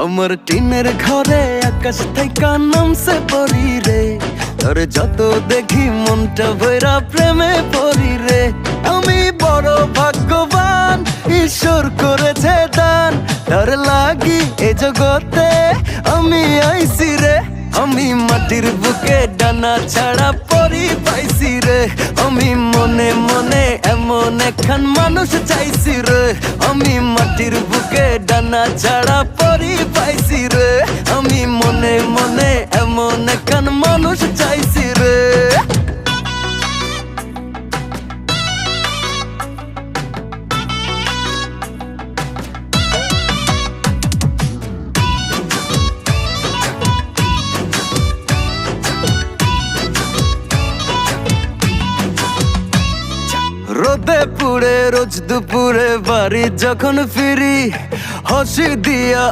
আমার টিনের ঘরে আকাশ থেকে নামছে পরি রে, তোর যত দেখি মনটা ভৈরা প্রেমে পরি রে। আমি বড় ভাগ্যবান, ঈশ্বর করেছে দান, তার লাগি এ জগতে আমি আইছি রে। আমি মাটির বুকে ডানা ছাড়া পরি পাইছি রে, আমি মনে মনে এমন একখান মানুষ চাইছি রে। আমি মাটির বুকে ডানা ছাড়া পরি পাইছি রে, আমি মনে মনে এমন একখান মানুষ চাইছি রে। রোদে পুড়ে রোজ দুপুরে বাড়ি যখন ফিরি, হাসি দিয়া